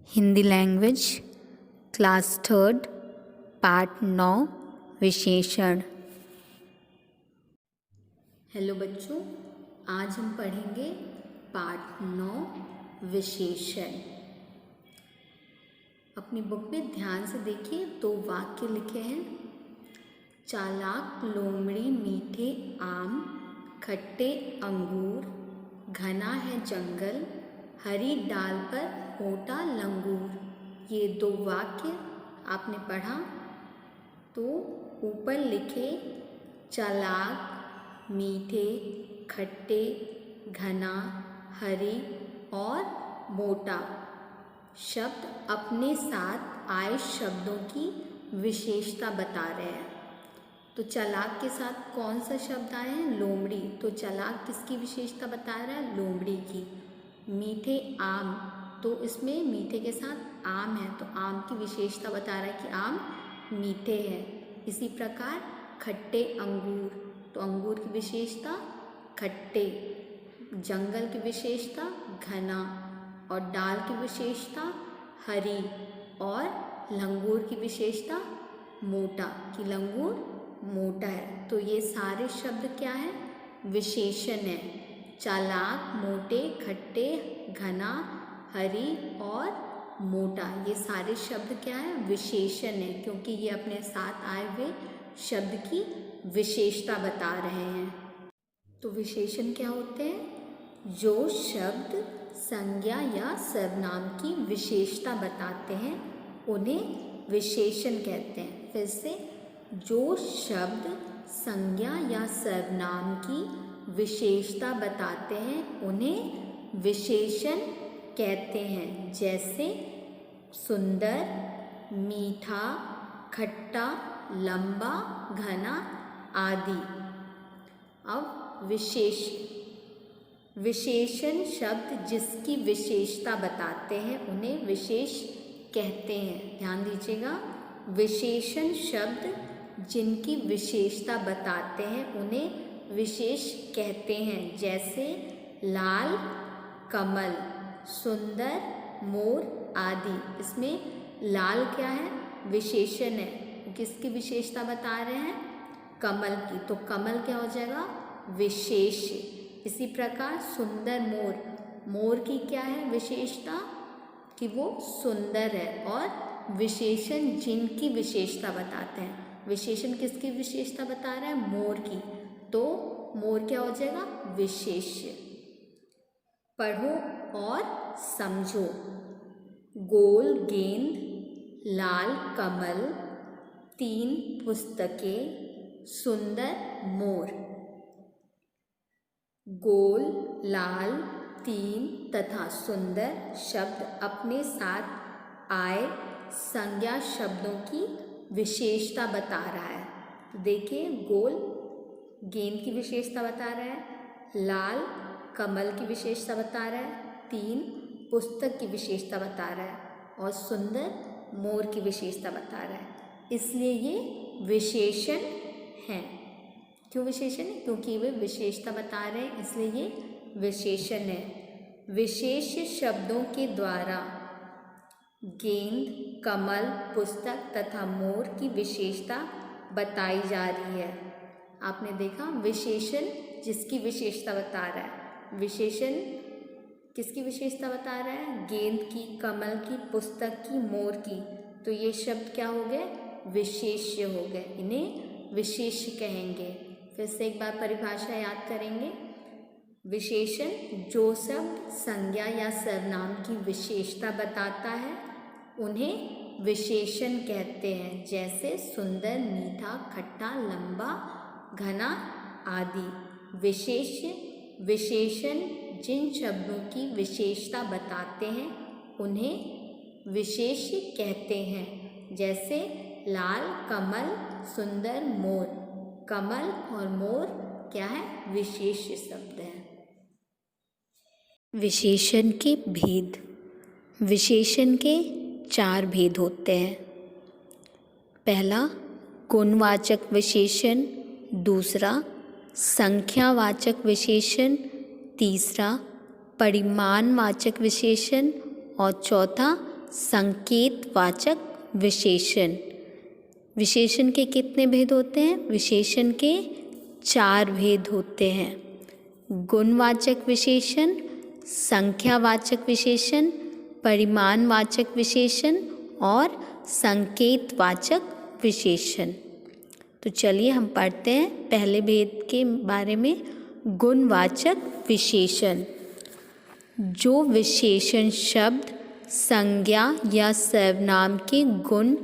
Hindi language class 3 part 9 विशेषण। Hello बच्चों, आज हम पढ़ेंगे पार्ट 9 विशेषण। अपनी बुक में ध्यान से देखिए, 2 वाक्य लिखे हैं। चालाक लोमड़ी मीठे आम, खट्टे अंगूर, घना है जंगल, हरी डाल पर मोटा लंगूर। ये 2 वाक्य आपने पढ़ा। तो ऊपर लिखे चालाक, मीठे, खट्टे, घना, हरी और मोटा शब्द अपने साथ आए शब्दों की विशेषता बता रहे हैं। तो चालाक के साथ कौन सा शब्द आया है? लोमड़ी। तो चालाक किसकी विशेषता बता रहा है? लोमड़ी की। मीठे आम, तो इसमें मीठे के साथ आम है, तो आम की विशेषता बता रहा है कि आम मीठे हैं। इसी प्रकार खट्टे अंगूर, तो अंगूर की विशेषता खट्टे, जंगल की विशेषता घना और डाल की विशेषता हरी और लंगूर की विशेषता मोटा, कि लंगूर मोटा है। तो ये सारे शब्द क्या है? विशेषण है। चालाक, मोटे, खट्टे, घना, हरी और मोटा, ये सारे शब्द क्या है? विशेषण है, क्योंकि ये अपने साथ आए हुए शब्द की विशेषता बता रहे हैं। तो विशेषण क्या होते हैं? जो शब्द संज्ञा या सर्वनाम की विशेषता बताते हैं उन्हें विशेषण कहते हैं। फिर से, जो शब्द संज्ञा या सर्वनाम की विशेषता बताते हैं उन्हें विशेषण कहते हैं। जैसे सुंदर, मीठा, खट्टा, लंबा, घना आदि। अब विशेषण शब्द जिसकी विशेषता बताते हैं उन्हें विशेष कहते हैं। ध्यान दीजिएगा, विशेषण शब्द जिनकी विशेषता बताते हैं उन्हें विशेष कहते हैं। जैसे लाल, कमल, सुंदर, मोर आदि। इसमें लाल क्या है? विशेषण है। किसकी विशेषता बता रहे हैं? कमल की, तो कमल क्या हो जाएगा? विशेष। इसी प्रकार सुंदर मोर, मोर की क्या है विशेषता? कि वो सुंदर है। और विशेषण जिनकी विशेषता बताते हैं, विशेषण किसकी विशेषता बता रहा है? मोर की, तो मोर क्या हो जाएगा? विशेष्य। पढ़ो और समझो। गोल गेंद, लाल कमल, 3 पुस्तकें, सुंदर मोर। गोल, लाल, 3 तथा सुंदर शब्द अपने साथ आए संज्ञा शब्दों की विशेषता बता रहा है। तो देखिए, गोल गेंद की विशेषता बता रहा है, लाल कमल की विशेषता बता रहा है, 3 पुस्तक की विशेषता बता रहा है और सुंदर मोर की विशेषता बता रहा है। इसलिए ये विशेषण हैं। क्यों विशेषण है? क्योंकि वे विशेषता बता रहे हैं, इसलिए ये विशेषण है। विशेष शब्दों के द्वारा गेंद, कमल, पुस्तक तथा मोर की विशेषता बताई जा रही है। आपने देखा, विशेषण जिसकी विशेषता बता रहा है। विशेषण किसकी विशेषता बता रहा है? गेंद की, कमल की, पुस्तक की, मोर की। तो ये शब्द क्या हो गए? विशेष्य हो गए। इन्हें विशेष्य कहेंगे। फिर से एक बार परिभाषा याद करेंगे। विशेषण जो शब्द संज्ञा या सर्वनाम की विशेषता बताता है उन्हें विशेषण कहते हैं। जैसे सुंदर, मीठा, खट्टा, लंबा, घना आदि। विशेषण जिन शब्दों की विशेषता बताते हैं उन्हें विशेष कहते हैं। जैसे लाल, कमल, सुंदर, मोर। कमल और मोर क्या है? विशेष शब्द है। विशेषण के भेद। विशेषण के 4 भेद होते हैं। पहला गुणवाचक विशेषण, दूसरा संख्यावाचक विशेषण, तीसरा परिमाणवाचक विशेषण और चौथा संकेतवाचक विशेषण। विशेषण के कितने भेद होते हैं? विशेषण के 4 भेद होते हैं। गुणवाचक विशेषण, संख्यावाचक विशेषण, परिमाणवाचक विशेषण और संकेतवाचक विशेषण। तो चलिए हम पढ़ते हैं पहले भेद के बारे में, गुणवाचक विशेषण। जो विशेषण शब्द, संज्ञा या सर्वनाम के गुण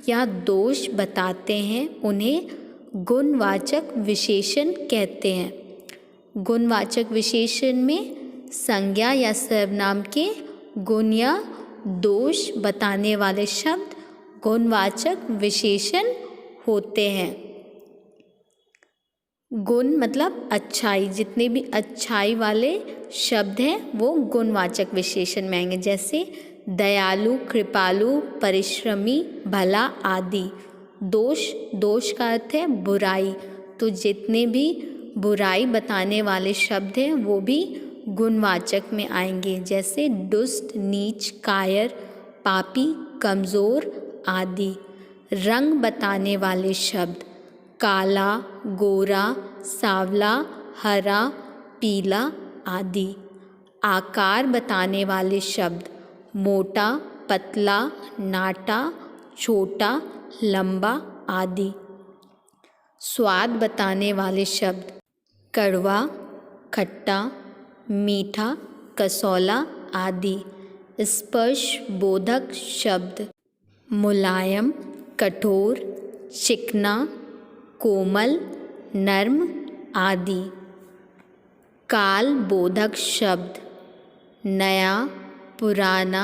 या दोष बताते हैं उन्हें गुणवाचक विशेषण कहते हैं। गुणवाचक विशेषण में संज्ञा या सर्वनाम के गुण या दोष बताने वाले शब्द गुणवाचक विशेषण होते हैं। गुण मतलब अच्छाई, जितने भी अच्छाई वाले शब्द हैं वो गुणवाचक विशेषण में आएंगे, जैसे दयालु, कृपालु, परिश्रमी, भला आदि। दोष, दोष का अर्थ है बुराई, तो जितने भी बुराई बताने वाले शब्द हैं वो भी गुणवाचक में आएंगे, जैसे दुष्ट, नीच, कायर, पापी, कमज़ोर आदि। रंग बताने वाले शब्द काला, गोरा, सांवला, हरा, पीला आदि। आकार बताने वाले शब्द मोटा, पतला, नाटा, छोटा, लंबा आदि। स्वाद बताने वाले शब्द कड़वा, खट्टा, मीठा, कसौला आदि। स्पर्श बोधक शब्द मुलायम, कठोर, चिकना, कोमल, नर्म आदि। काल बोधक शब्द नया, पुराना,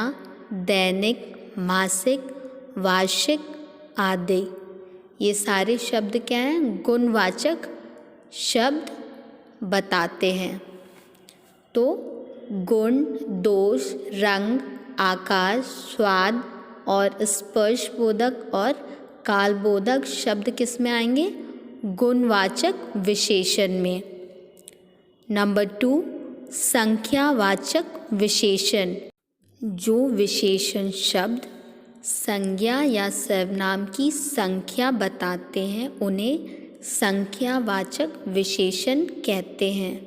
दैनिक, मासिक, वार्षिक आदि। ये सारे शब्द क्या हैं? गुणवाचक शब्द बताते हैं। तो गुण, दोष, रंग, आकार, स्वाद और स्पर्शबोधक और कालबोधक शब्द किस में आएंगे? गुणवाचक विशेषण में। नंबर 2, संख्यावाचक विशेषण। जो विशेषण शब्द संज्ञा या सर्वनाम की संख्या बताते हैं उन्हें संख्यावाचक विशेषण कहते हैं।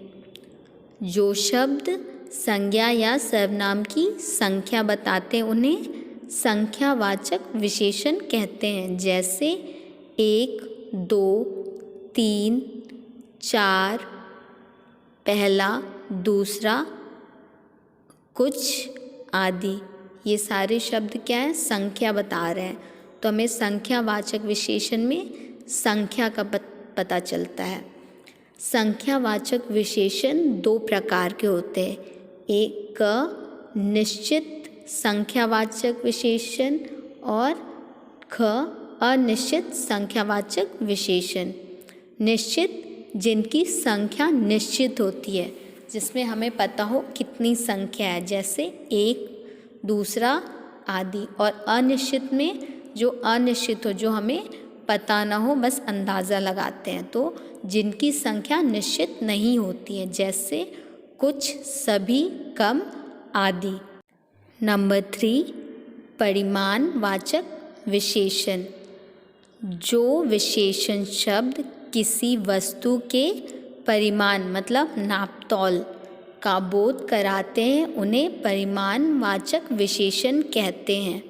जो शब्द संज्ञा या सर्वनाम की संख्या बताते हैं उन्हें संख्यावाचक विशेषण कहते हैं, जैसे 1, 2, 3, 4, पहला, दूसरा, कुछ आदि। ये सारे शब्द क्या हैं? संख्या बता रहे हैं, तो हमें संख्यावाचक विशेषण में संख्या का पता चलता है। संख्यावाचक विशेषण 2 प्रकार के होते हैं, एक निश्चित संख्यावाचक विशेषण और अनिश्चित संख्यावाचक विशेषण। निश्चित, जिनकी संख्या निश्चित होती है, जिसमें हमें पता हो कितनी संख्या है, जैसे 1, दूसरा आदि। और अनिश्चित में जो अनिश्चित हो, जो हमें पता ना हो, बस अंदाज़ा लगाते हैं, तो जिनकी संख्या निश्चित नहीं होती है, जैसे कुछ, सभी, कम आदि। नंबर 3, परिमाणवाचक विशेषण। जो विशेषण शब्द किसी वस्तु के परिमाण मतलब नापतोल का बोध कराते हैं उन्हें परिमाणवाचक विशेषण कहते हैं।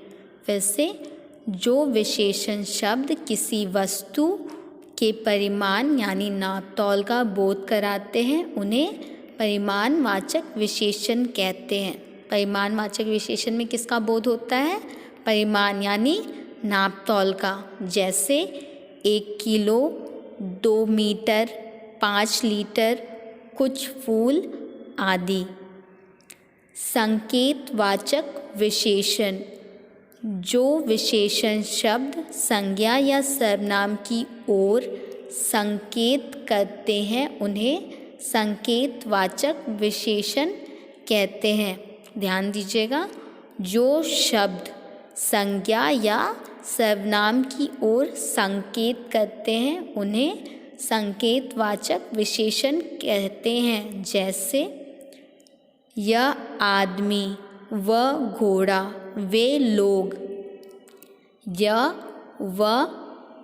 वैसे जो विशेषण शब्द किसी वस्तु के परिमाण यानी नापतोल का बोध कराते हैं उन्हें परिमाणवाचक विशेषण कहते हैं। परिमाणवाचक विशेषण में किसका बोध होता है? परिमाण यानी नापतोल का, जैसे 1 किलो, 2 मीटर, 5 लीटर, कुछ फूल आदि। संकेतवाचक विशेषण। जो विशेषण शब्द संज्ञा या सर्वनाम की ओर संकेत करते हैं उन्हें संकेतवाचक विशेषण कहते हैं। ध्यान दीजिएगा, जो शब्द संज्ञा या सर्वनाम की ओर संकेत करते हैं उन्हें संकेतवाचक विशेषण कहते हैं, जैसे यह आदमी, वह घोड़ा, वे लोग। यह, वह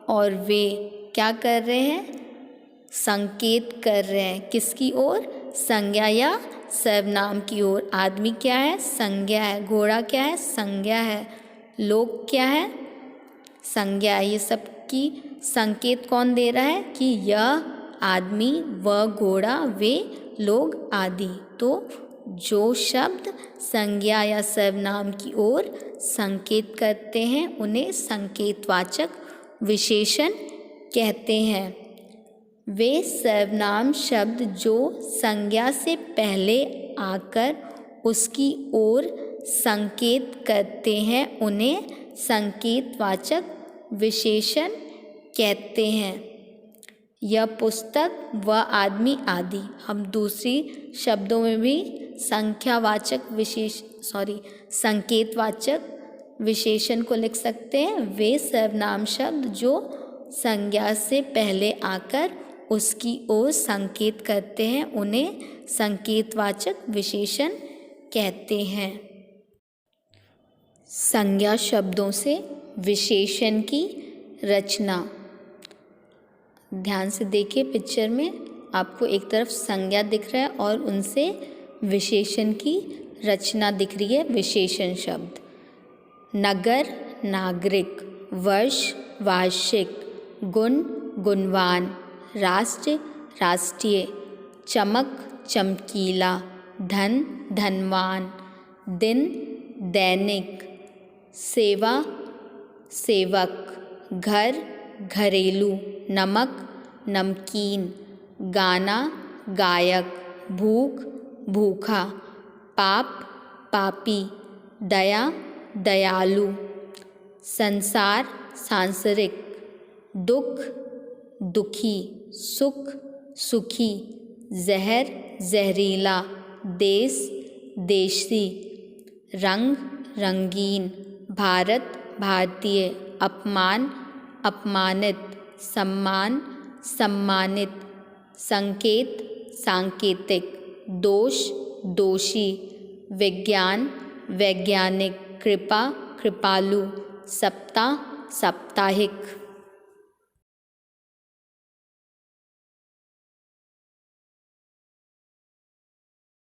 और वे क्या कर रहे हैं? संकेत कर रहे हैं। किसकी ओर? संज्ञा या सर्वनाम की ओर। आदमी क्या है? संज्ञा है। घोड़ा क्या है? संज्ञा है। लोग क्या है? संज्ञा है। ये सब की संकेत कौन दे रहा है कि यह आदमी, वह घोड़ा, वे लोग आदि। तो जो शब्द संज्ञा या सर्वनाम की ओर संकेत करते हैं उन्हें संकेतवाचक विशेषण कहते हैं। वे सर्वनाम शब्द जो संज्ञा से पहले आकर उसकी ओर संकेत करते हैं उन्हें संकेतवाचक विशेषण कहते हैं। यह पुस्तक, वह आदमी आदि। हम दूसरी शब्दों में भी संकेतवाचक विशेषण को लिख सकते हैं। वे सर्वनाम शब्द जो संज्ञा से पहले आकर उसकी ओर संकेत करते हैं उन्हें संकेतवाचक विशेषण कहते हैं। संज्ञा शब्दों से विशेषण की रचना। ध्यान से देखिए, पिक्चर में आपको एक तरफ संज्ञा दिख रहा है और उनसे विशेषण की रचना दिख रही है। विशेषण शब्द: नगर, नागरिक; वर्ष, वार्षिक; गुण, गुणवान; राष्ट्र, राष्ट्रीय; चमक, चमकीला; धन, धनवान; दिन, दैनिक; सेवा, सेवक; घर, घरेलू; नमक, नमकीन; गाना, गायक; भूख, भूखा; पाप, पापी; दया, दयालु; संसार, सांसारिक; दुख, दुखी; सुख, सुखी; जहर, जहरीला; देश, देशी; रंग, रंगीन; भारत, भारतीय; अपमान, अपमानित; सम्मान, सम्मानित; संकेत, सांकेतिक; दोष, दोषी; विज्ञान, वैज्ञानिक; कृपा, कृपालु; सप्ताह, साप्ताहिक।